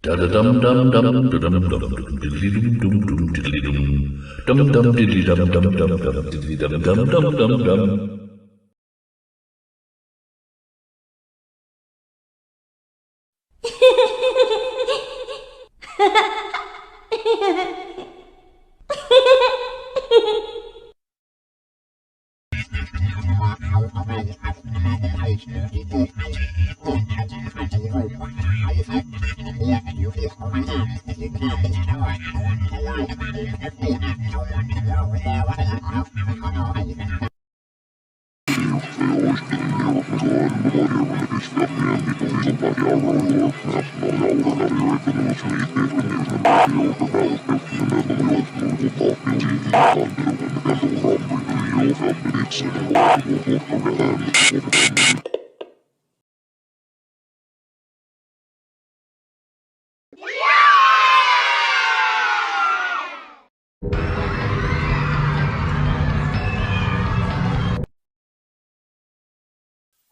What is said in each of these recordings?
Dum dum dum dum dum diddly dum dum dum diddly dum dum diddly dum dum dum dum diddly dum dum dum dum dum.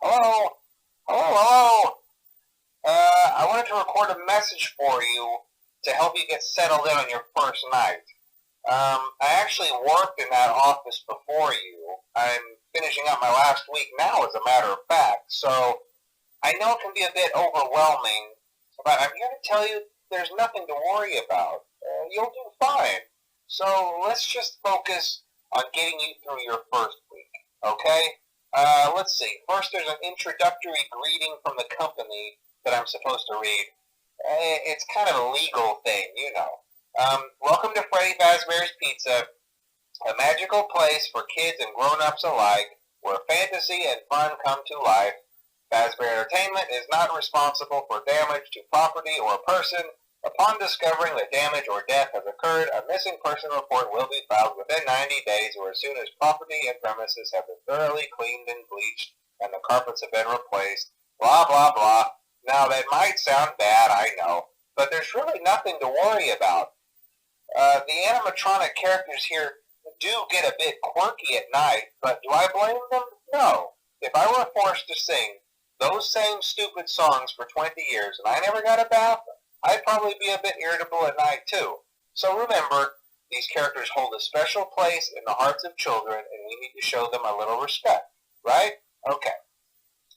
Hello? Hello? I wanted to record a message for you to help you get settled in on your first night. I actually worked in that office before you. I'm finishing up my last week now, as a matter of fact, so I know it can be a bit overwhelming, but I'm here to tell you there's nothing to worry about. You'll do fine. So let's just focus on getting you through your first week, okay? Let's see. First, there's an introductory greeting from the company that I'm supposed to read. It's kind of a legal thing, you know. Welcome to Freddy Fazbear's Pizza, a magical place for kids and grown-ups alike, where fantasy and fun come to life. Fazbear Entertainment is not responsible for damage to property or person. Upon discovering that damage or death has occurred, a missing person report will be filed within 90 days or as soon as property and premises have been thoroughly cleaned and bleached and the carpets have been replaced. Blah, blah, blah. Now, that might sound bad, I know, but there's really nothing to worry about. The animatronic characters here do get a bit quirky at night, but do I blame them? No. If I were forced to sing those same stupid songs for 20 years and I never got a bath, I'd probably be a bit irritable at night too. So remember, these characters hold a special place in the hearts of children and we need to show them a little respect, right? Okay.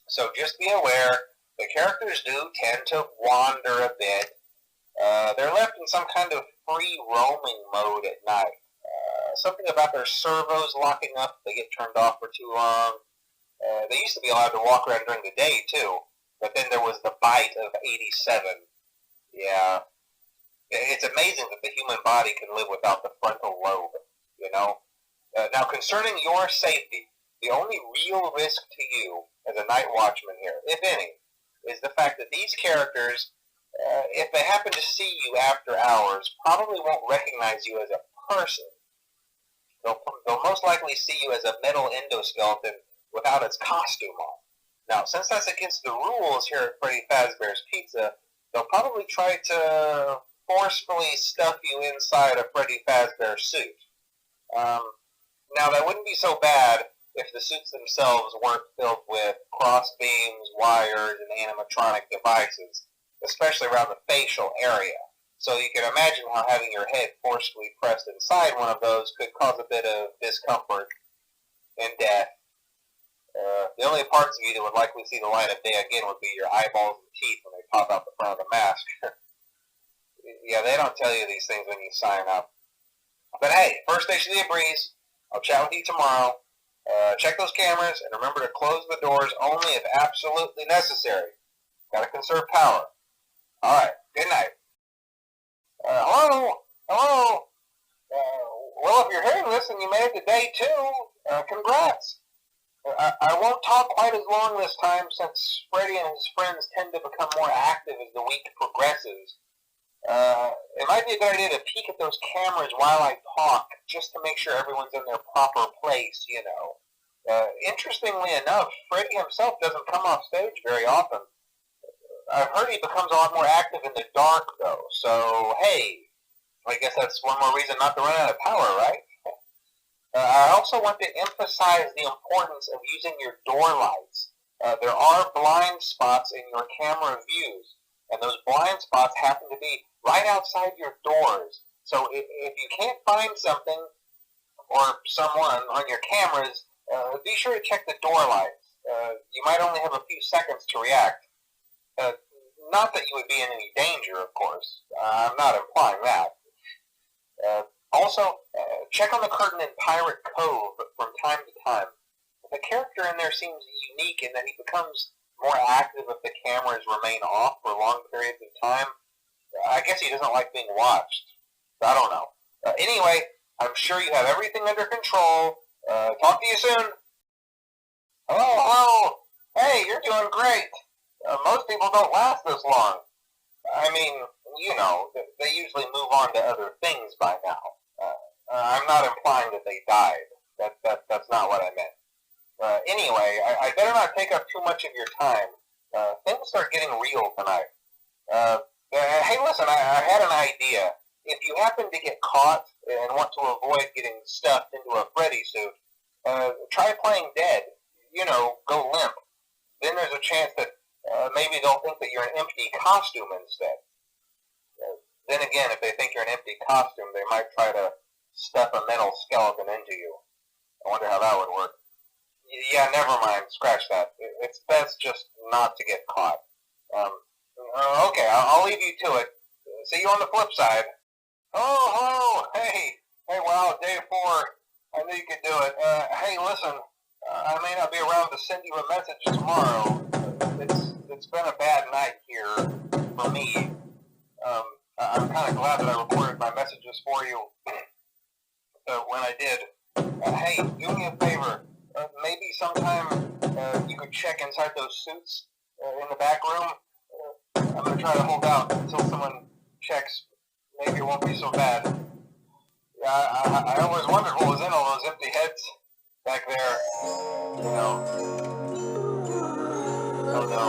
So just be aware, the characters do tend to wander a bit. They're left in some kind of free roaming mode at night. Something about their servos locking up if they get turned off for too long. They used to be allowed to walk around during the day too, but then there was the bite of 87. Yeah. It's amazing that the human body can live without the frontal lobe, you know? Now, concerning your safety, the only real risk to you as a night watchman here, if any, is the fact that these characters, if they happen to see you after hours, probably won't recognize you as a person. They'll most likely see you as a metal endoskeleton without its costume on. Now, since that's against the rules here at Freddy Fazbear's Pizza, they'll probably try to forcefully stuff you inside a Freddy Fazbear suit. Now, that wouldn't be so bad if the suits themselves weren't filled with cross beams, wires, and animatronic devices, especially around the facial area. So you can imagine how having your head forcefully pressed inside one of those could cause a bit of discomfort and death. The only parts of you that would likely see the light of day again would be your eyeballs and teeth when they pop out the front of the mask. Yeah, they don't tell you these things when you sign up. But hey, first station of the breeze. I'll chat with you tomorrow. Check those cameras, and remember to close the doors only if absolutely necessary. Gotta conserve power. Alright, good night. Hello? Hello? Well, if you're hearing this and you made it to day 2, congrats. I won't talk quite as long this time since Freddy and his friends tend to become more active as the week progresses. It might be a good idea to peek at those cameras while I talk, just to make sure everyone's in their proper place, you know. Interestingly enough, Freddy himself doesn't come off stage very often. I've heard he becomes a lot more active in the dark, though, so hey, I guess that's one more reason not to run out of power, right? I also want to emphasize the importance of using your door lights. There are blind spots in your camera views, and those blind spots happen to be right outside your doors. So if you can't find something or someone on your cameras, be sure to check the door lights. You might only have a few seconds to react. Not that you would be in any danger, of course. I'm not implying that. Also, check on the curtain in Pirate Cove from time to time. The character in there seems unique in that he becomes more active if the cameras remain off for long periods of time. I guess he doesn't like being watched. I don't know. Anyway, I'm sure you have everything under control. Talk to you soon. Hello. Hey, you're doing great. Most people don't last this long. I mean, you know, they usually move on to other things by now. I'm not implying that they died. That's not what I meant. Anyway, I better not take up too much of your time. Things start getting real tonight. Hey, listen, I had an idea. If you happen to get caught and want to avoid getting stuffed into a Freddy suit, try playing dead. You know, go limp. Then there's a chance that maybe they'll think that you're an empty costume instead. Then again, if they think you're an empty costume, they might try to stuff a metal skeleton into you. I wonder how that would work. Yeah, never mind. Scratch that. It's best just not to get caught. Okay, I'll leave you to it. See you on the flip side. Oh, hello. Hey, wow, day 4. I knew you could do it. Hey, listen, I may not be around to send you a message tomorrow. It's been a bad night here for me. I'm kind of glad that I recorded my messages for you when I did. Hey, do me a favor. Maybe sometime you could check inside those suits in the back room. I'm going to try to hold out until someone checks. Maybe it won't be so bad. I always wondered what was in all those empty heads back there. You know. Oh no.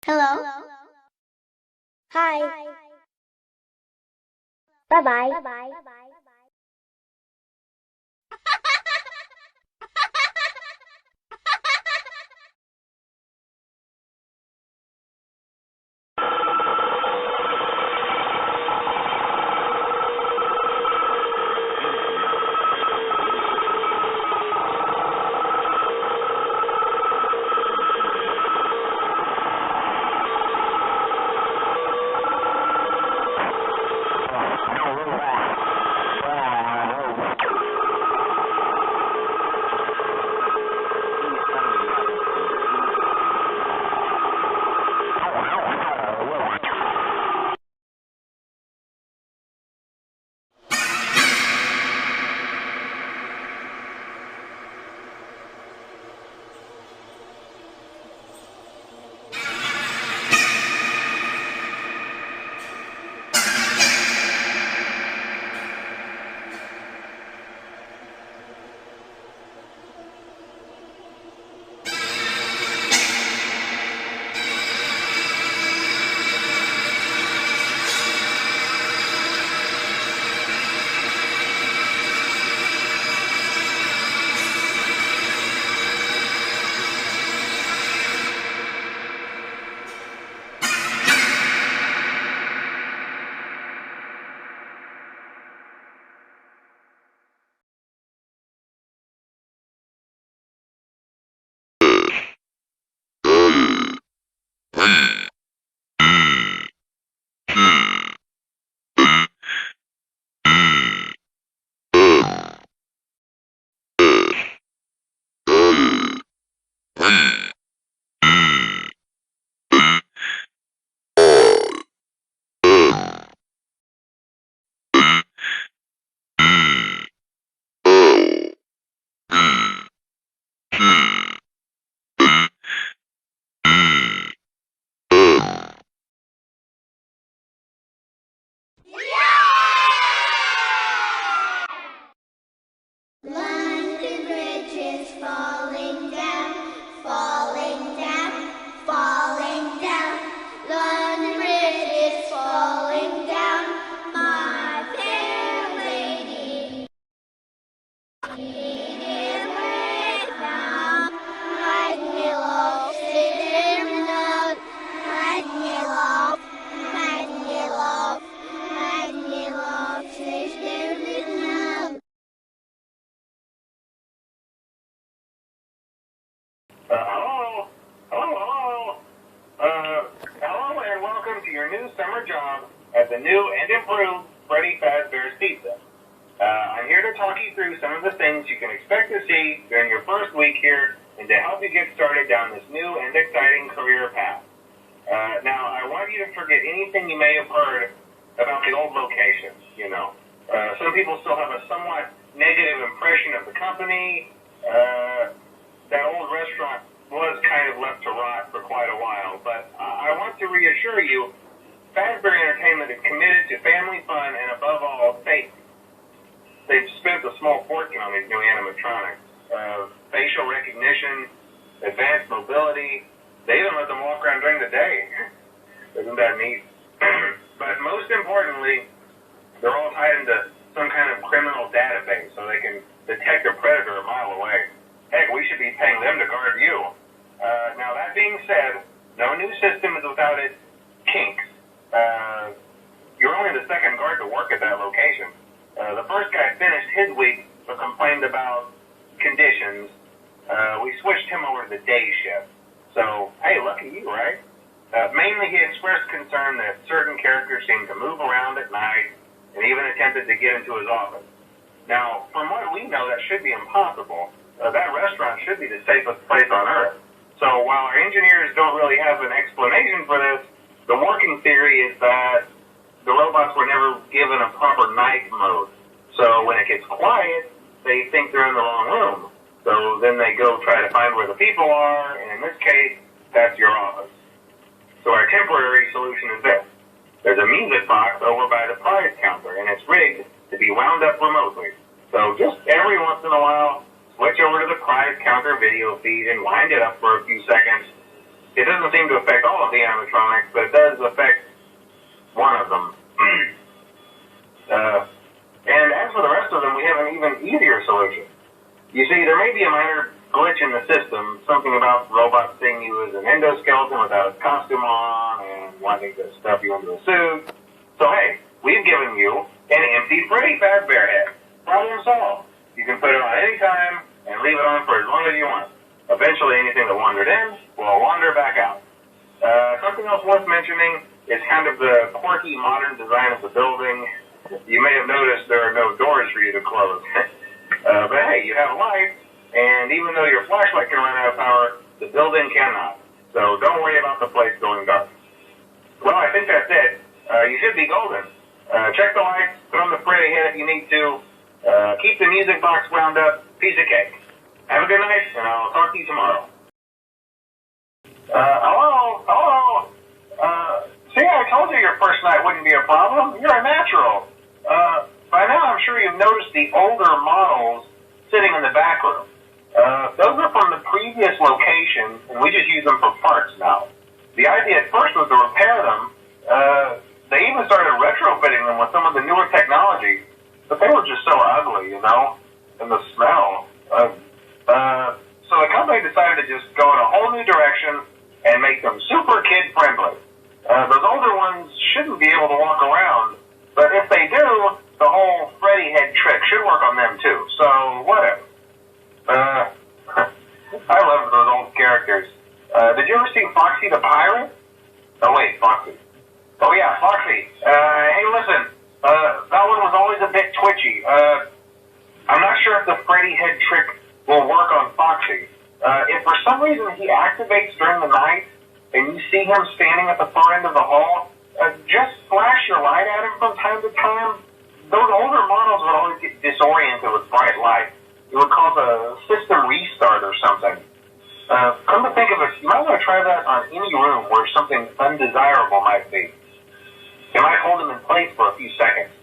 Hello. Hi. Bye-bye. summer job at the new and improved Freddy Fazbear's Pizza. I'm here to talk you through some of the things you can expect to see during your first week here and to help you get started down this new and exciting career path. Now, I want you to forget anything you may have heard about the old location, you know. Some people still have a somewhat negative impression of the company. That old restaurant was kind of left to rot for quite a while, but I want to reassure you, Fazbear Entertainment is committed to family fun and, above all, safety. They've spent a small fortune on these new animatronics. Facial recognition, advanced mobility. They even let them walk around during the day. Isn't that neat? But most importantly, they're all tied into some kind of criminal database so they can detect a predator a mile away. Heck, we should be paying them to guard you. Now, that being said, no new system is without its kinks. You're only the second guard to work at that location. The first guy finished his week but complained about conditions. We switched him over to the day shift. So, hey, lucky you, right? Mainly he expressed concern that certain characters seemed to move around at night and even attempted to get into his office. Now, from what we know, that should be impossible. That restaurant should be the safest place on Earth. So while our engineers don't really have an explanation for this, the working theory is that the robots were never given a proper night mode. So when it gets quiet, they think they're in the wrong room. So then they go try to find where the people are, and in this case, that's your office. So our temporary solution is this. There's a music box over by the prize counter, and it's rigged to be wound up remotely. So just every once in a while, switch over to the prize counter video feed and wind it up for a few seconds. It doesn't seem to affect all of the animatronics, but it does affect one of them. And as for the rest of them, we have an even easier solution. You see, there may be a minor glitch in the system, something about robots seeing you as an endoskeleton without a costume on and wanting to stuff you into a suit. So hey, we've given you an empty Freddy Fazbear head. Problem solved. You can put it on any time and leave it on for as long as you want. Eventually, anything that wandered in will wander back out. Something else worth mentioning is kind of the quirky modern design of the building. You may have noticed there are no doors for you to close. But hey, you have lights, and even though your flashlight can run out of power, the building cannot. So don't worry about the place going dark. Well, I think that's it. You should be golden. Check the lights, put on the Freddy head if you need to. Keep the music box wound up. Piece of cake. Have a good night, and I'll talk to you tomorrow. Hello? See, I told you your first night wouldn't be a problem. You're a natural. By now, I'm sure you've noticed the older models sitting in the back room. Those are from the previous location, and we just use them for parts now. The idea at first was to repair them. They even started retrofitting them with some of the newer technology, but they were just so ugly, you know, and the smell. So the company decided to just go in a whole new direction and make them super kid-friendly. Those older ones shouldn't be able to walk around, but if they do, the whole Freddy head trick should work on them too, so whatever. I love those old characters. Did you ever see Foxy the Pirate? Oh wait, Foxy. Oh yeah, Foxy. Hey listen, that one was always a bit twitchy. I'm not sure if the Freddy head trick will work on Foxy. If for some reason he activates during the night, and you see him standing at the far end of the hall, just flash your light at him from time to time. Those older models would always get disoriented with bright light. It would cause a system restart or something. Come to think of it, you might want to try that on any room where something undesirable might be. It might hold him in place for a few seconds.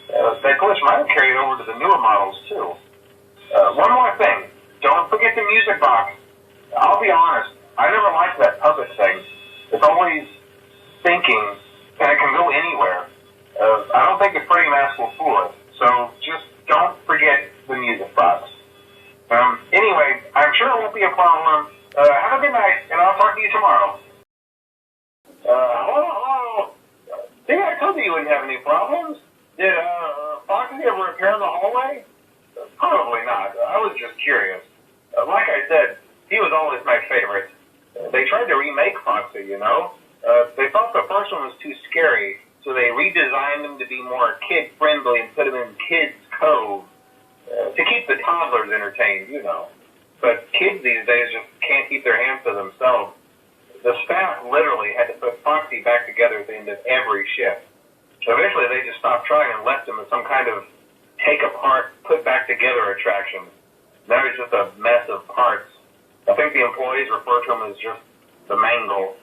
That glitch might have carried over to the newer models too. One more thing. Don't forget the music box. I'll be honest, I never liked that puppet thing. It's always thinking, and it can go anywhere. I don't think the Freddy mask will fool us, so just don't forget the music box. Anyway, I'm sure it won't be a problem. Have a good night, and I'll talk to you tomorrow. Hello? See, I told you wouldn't have any problems. Did Foxy ever appear in the hallway? Probably not. I was just curious. Like I said, he was always my favorite. They tried to remake Foxy, you know. They thought the first first one was too scary, so they redesigned them to be more kid-friendly and put them in Kids Cove to keep the toddlers entertained, you know. But kids these days just can't keep their hands to themselves. The staff literally had to put Foxy back together at the end of every shift. Eventually, they just stopped trying and left him as some kind of take-apart, put-back-together attraction. Now he's just a mess of parts. I think the employees refer to him as just the mangle.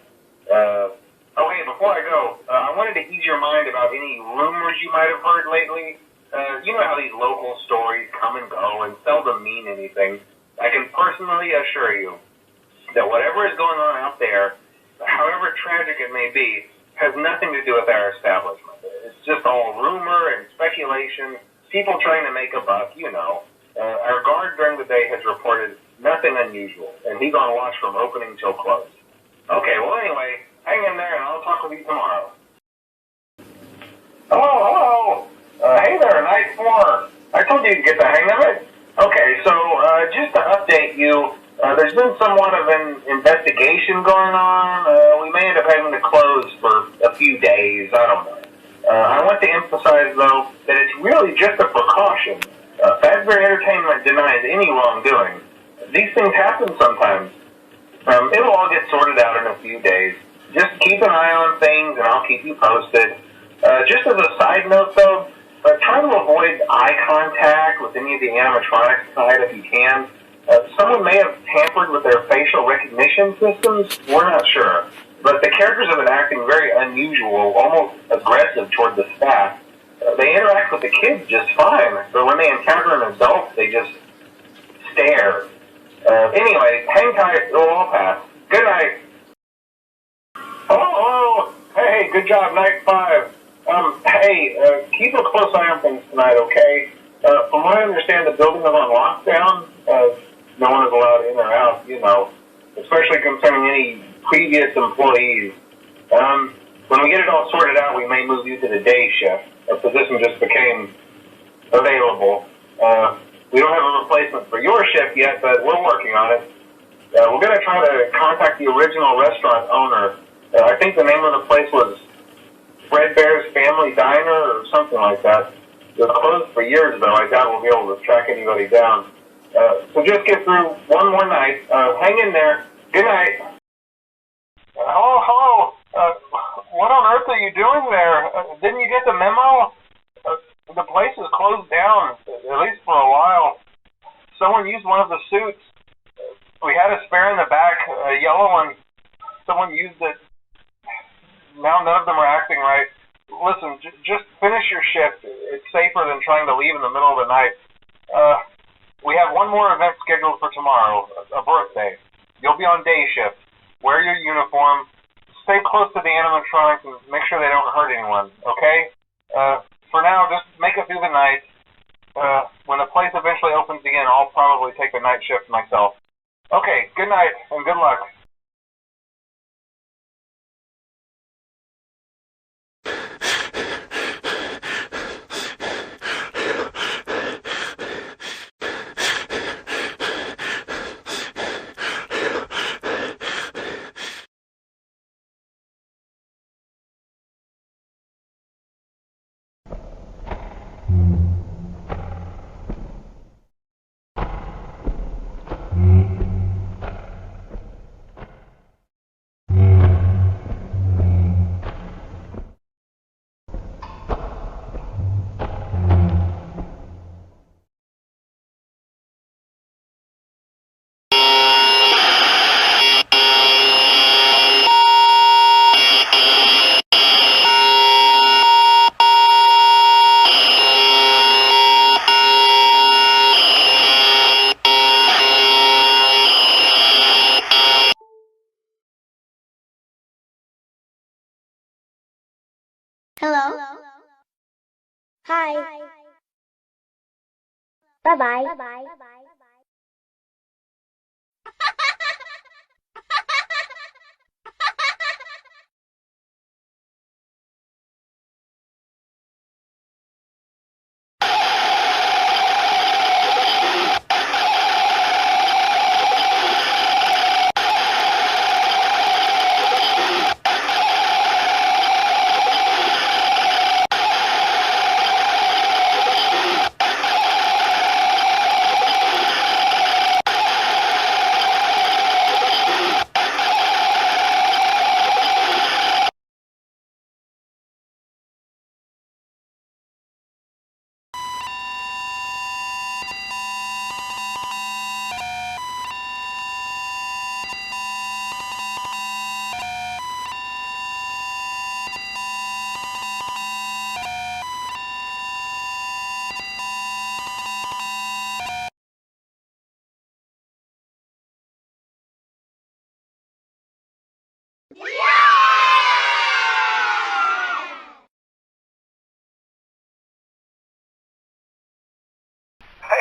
Oh, hey, before I go, I wanted to ease your mind about any rumors you might have heard lately. You know how these local stories come and go and seldom mean anything. I can personally assure you that whatever is going on out there, however tragic it may be, has nothing to do with our establishment. It's just all rumor and speculation, people trying to make a buck, you know. Our guard during the day has reported nothing unusual, and he's on watch from opening till close. Okay, well anyway, hang in there and I'll talk with you tomorrow. Hello. Hey there, Night 4. I told you to get the hang of it. Okay, so just to update you, there's been somewhat of an investigation going on. We may end up having to close for a few days. I don't know. I want to emphasize, though, that it's really just a precaution. Fazbear Entertainment denies any wrongdoing. These things happen sometimes. It'll all get sorted out in a few days. Just keep an eye on things, and I'll keep you posted. Just as a side note, though, try to avoid eye contact with any of the animatronics tonight if you can. Someone may have tampered with their facial recognition systems. We're not sure. But the characters have been acting very unusual, almost aggressive toward the staff. They interact with the kids just fine, but when they encounter an adult, they just stare. Anyway, hang tight. It'll all pass. Good night. Hello. Hey, good job, Night 5. Hey, keep a close eye on things tonight, okay? From what I understand, the building is on lockdown. No one is allowed in or out, you know, especially concerning any previous employees. When we get it all sorted out, we may move you to the day shift. A position just became available. We don't have a replacement for your shift yet, but we're working on it. We're going to try to contact the original restaurant owner. I think the name of the place was Fredbear's Family Diner or something like that. It was closed for years, though. I doubt we'll be able to track anybody down. So just get through one more night. Hang in there. Good night. Hello. What on earth are you doing there? Didn't you get the memo? The place is closed down, at least for a while. Someone used one of the suits. We had a spare in the back, a yellow one. Someone used it. Now none of them are acting right. Listen, just finish your shift. It's safer than trying to leave in the middle of the night. We have one more event scheduled for tomorrow, a birthday. You'll be on day shift. Wear your uniform. Stay close to the animatronics and make sure they don't hurt anyone, okay? For now, just make it through the night. When the place eventually opens again, I'll probably take the night shift myself. Okay, good night and good luck. Hello. Hi. Bye-bye.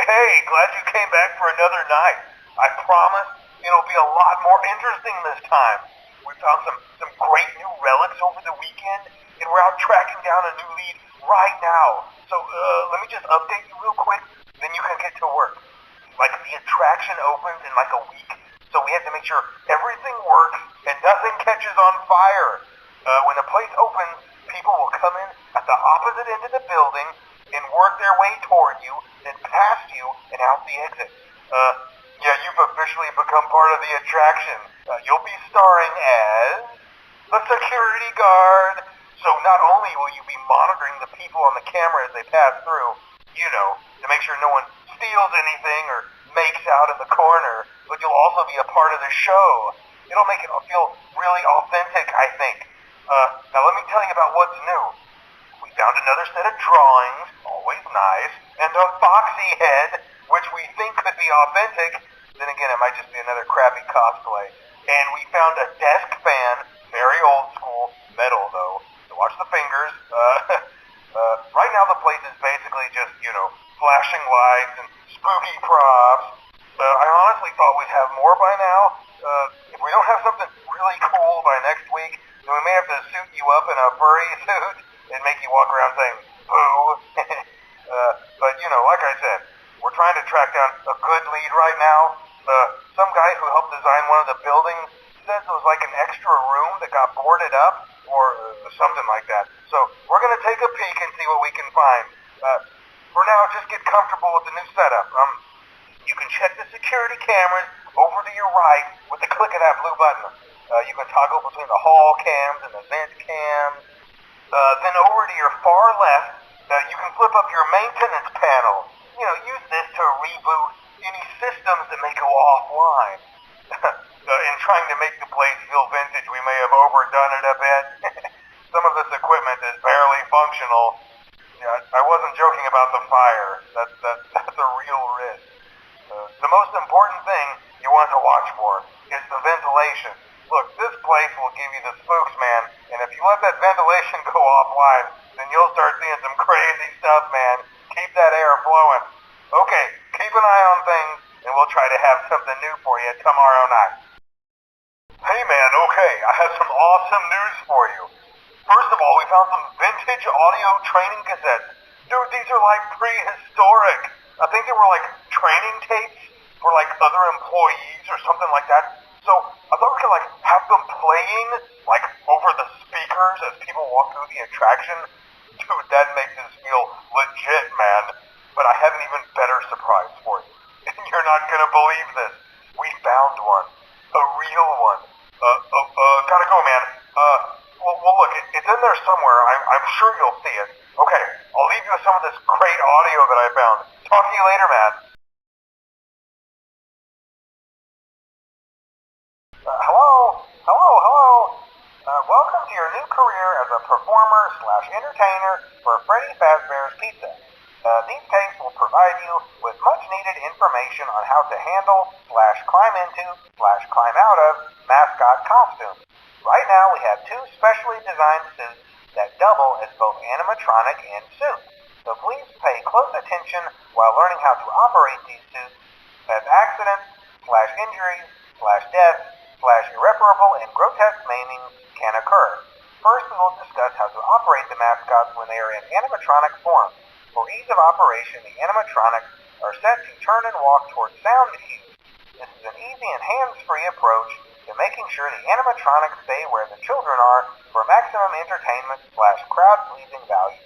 Hey, glad you came back for another night. I promise it'll be a lot more interesting this time. We found some great new relics over the weekend, and we're out tracking down a new lead right now. So, let me just update you real quick, then you can get to work. Like, the attraction opens in like a week, so we have to make sure everything works and nothing catches on fire. When the place opens, people will come in at the opposite end of the building and work their way toward you, then past you and out the exit. Yeah, you've officially become part of the attraction. You'll be starring as the security guard. So not only will you be monitoring the people on the camera as they pass through, you know, to make sure no one steals anything or makes out in the corner, but you'll also be a part of the show. It'll make it feel really authentic, I think. Now let me tell you about what's new. We found another set of drawings, always nice, and a foxy head, which we think could be authentic. Then again, it might just be another crappy cosplay. And we found a desk fan, very old school, metal though. So watch the fingers. Right now the place is basically just, you know, flashing lights and spooky props. I honestly thought we'd have more by now. If we don't have something really cool by next week, then we may have to suit you up in a furry suit and make you walk around saying, boo. But, you know, like I said, we're trying to track down a good lead right now. Some guy who helped design one of the buildings says it was like an extra room that got boarded up, or something like that. So we're going to take a peek and see what we can find. For now, just get comfortable with the new setup. You can check the security cameras over to your right with the click of that blue button. You can toggle between the hall cams and the vent cams. Then over to your far left, you can flip up your maintenance panel. You know, use this to reboot any systems that may go offline. In trying to make the place feel vintage, we may have overdone it a bit. Some of this equipment is barely functional. Yeah, I wasn't joking about the fire. That's a real risk. The most important thing you want to watch for is the ventilation. Look, this place will give you the spooks, man, and if you let that ventilation go offline, then you'll start seeing some crazy stuff, man. Keep that air flowing. Okay, keep an eye on things, and we'll try to have something new for you tomorrow night. Hey man, okay, I have some awesome news for you. First of all, we found some vintage audio training cassettes. Dude, these are like prehistoric. I think they were like training tapes for like other employees or something like that. So I thought we could like have them playing like over the speakers as people walk through the attraction. Dude, that makes us feel legit, man. But I have an even better surprise for you. And you're not gonna believe this. We found one. A real one. Gotta go, man. Well look, it's in there somewhere. I'm sure you'll see it. Okay, I'll leave you with some of this great audio that I found. Talk to you later, man. Hello. Welcome to your new career as a performer/entertainer for Freddy Fazbear's Pizza. These tapes will provide you with much-needed information on how to handle/climb into/climb out of mascot costumes. Right now we have two specially designed suits that double as both animatronic and suit. So please pay close attention while learning how to operate these suits, as accidents/injuries/deaths/irreparable and grotesque maiming can occur. First we will discuss how to operate the mascots when they are in animatronic form. For ease of operation, the animatronics are set to turn and walk towards sound cues. This is an easy and hands-free approach to making sure the animatronics stay where the children are for maximum entertainment/crowd-pleasing value.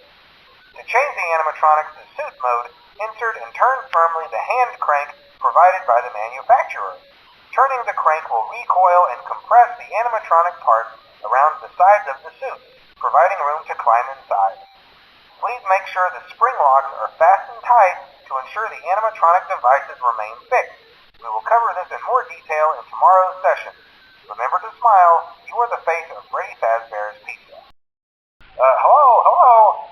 To change the animatronics to suit mode, insert and turn firmly the hand crank provided by the manufacturer. Turning the crank will recoil and compress the animatronic parts around the sides of the suit, providing room to climb inside. Please make sure the spring locks are fastened tight to ensure the animatronic devices remain fixed. We will cover this in more detail in tomorrow's session. Remember to smile. You are the face of Freddy Fazbear's Pizza. Hello.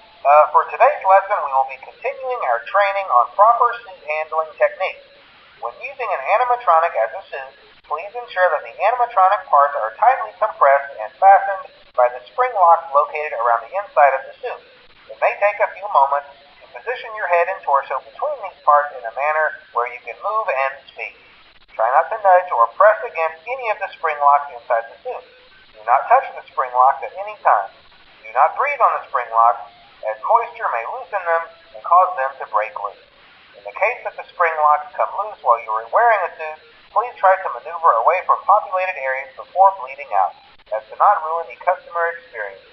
For today's lesson, we will be continuing our training on proper suit handling techniques. When using an animatronic as a suit, please ensure that the animatronic parts are tightly compressed and fastened by the spring locks located around the inside of the suit. It may take a few moments to Position your head and torso between these parts in a manner where you can move and speak. Try not to nudge or press against any of the spring locks inside the suit. Do not touch the spring locks at any time. Do not breathe on the spring locks, as moisture may loosen them and cause them to break loose. In the case that the spring locks come loose while you are wearing a suit, please try to maneuver away from populated areas before bleeding out, as to not ruin the customer experience.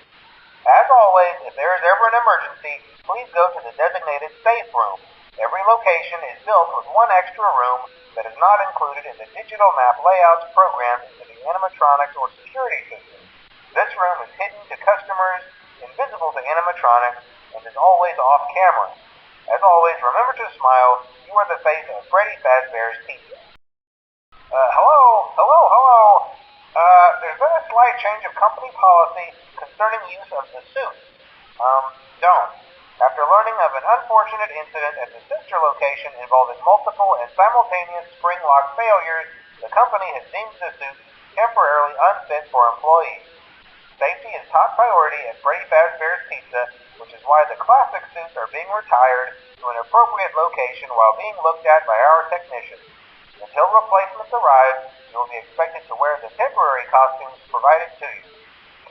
As always, if there is ever an emergency, please go to the designated safe room. Every location is built with one extra room that is not included in the digital map layouts programmed into the animatronics or security system. This room is hidden to customers, invisible to animatronics, and is always off camera. As always, remember to smile. You are the face of Freddy Fazbear's Pizza. Hello. There's been a slight change of company policy concerning use of the suit. Don't. After learning of an unfortunate incident at the sister location involving multiple and simultaneous spring lock failures, the company has deemed the suit temporarily unfit for employees. Safety is top priority at Freddy Fazbear's Pizza, which is why the classic suits are being retired to an appropriate location while being looked at by our technicians. Until replacements arrive, you will be expected to wear the temporary costumes provided to you.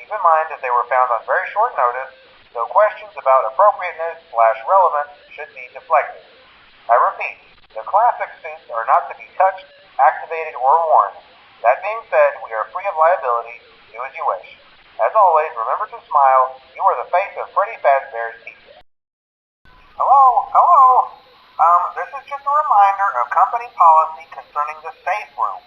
Keep in mind that they were found on very short notice, so questions about appropriateness/relevance should be deflected. I repeat, the classic suits are not to be touched, activated, or worn. That being said, we are free of liability. Do as you wish. As always, remember to smile. You are the face of Freddy Fazbear's Pizza. Hello. This is just a reminder of company policy concerning the safe room.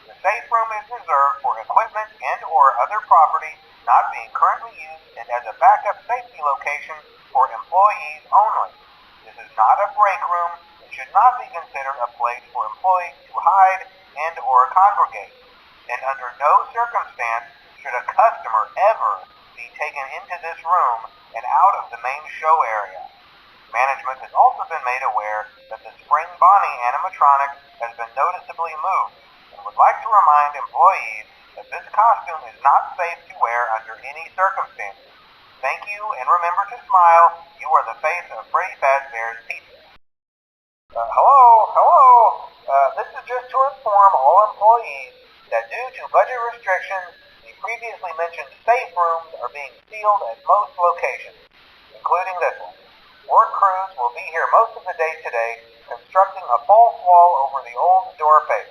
The safe room is reserved for equipment and or other property not being currently used and as a backup safety location for employees only. This is not a break room and should not be considered a place for employees to hide and or congregate. And under no circumstance should a customer ever be taken into this room and out of the main show area. Management has also been made aware that the Spring Bonnie animatronic has been noticeably moved and would like to remind employees that this costume is not safe to wear under any circumstances. Thank you, and remember to smile. You are the face of Freddy Fazbear's Pizza. Hello. This is just to inform all employees that due to budget restrictions, the previously mentioned safe rooms are being sealed at most locations, including this one. Work crews will be here most of the day today, constructing a false wall over the old door face.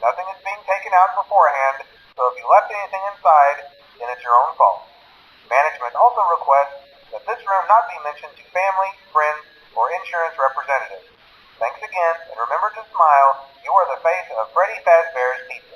Nothing is being taken out beforehand, so if you left anything inside, then it's your own fault. Management also requests that this room not be mentioned to family, friends, or insurance representatives. Thanks again, and remember to smile. You are the face of Freddy Fazbear's Pizza.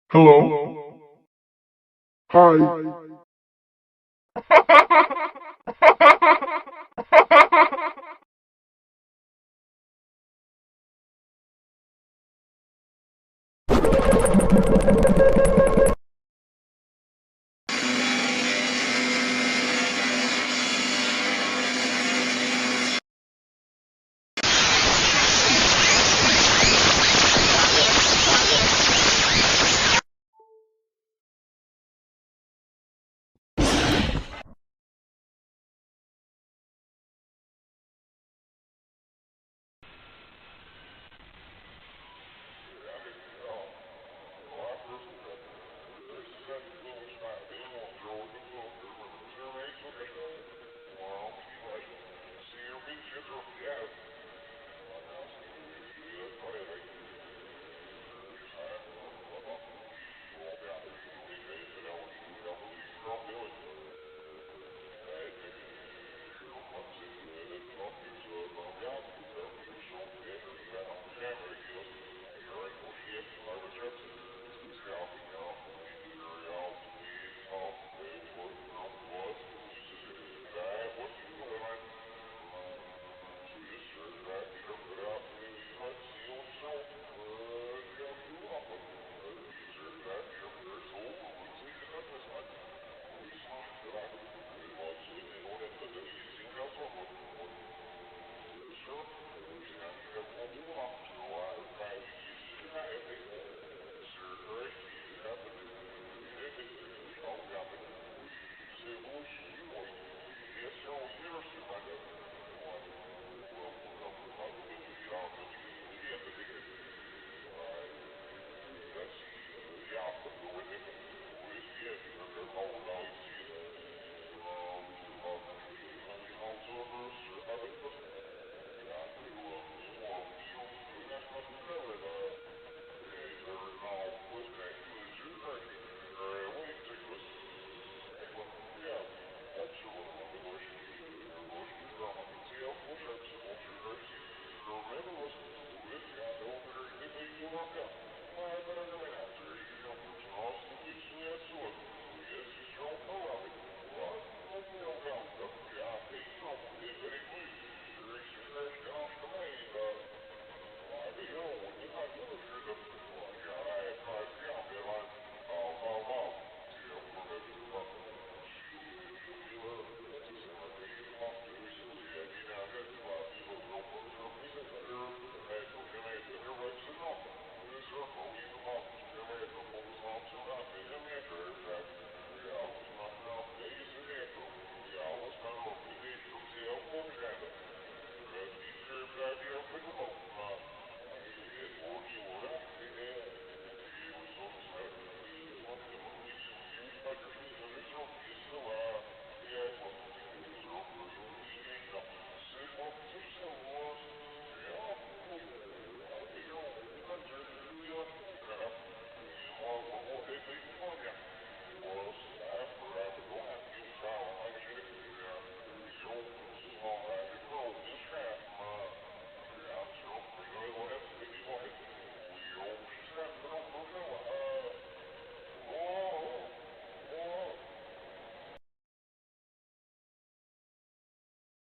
Hello? Hi.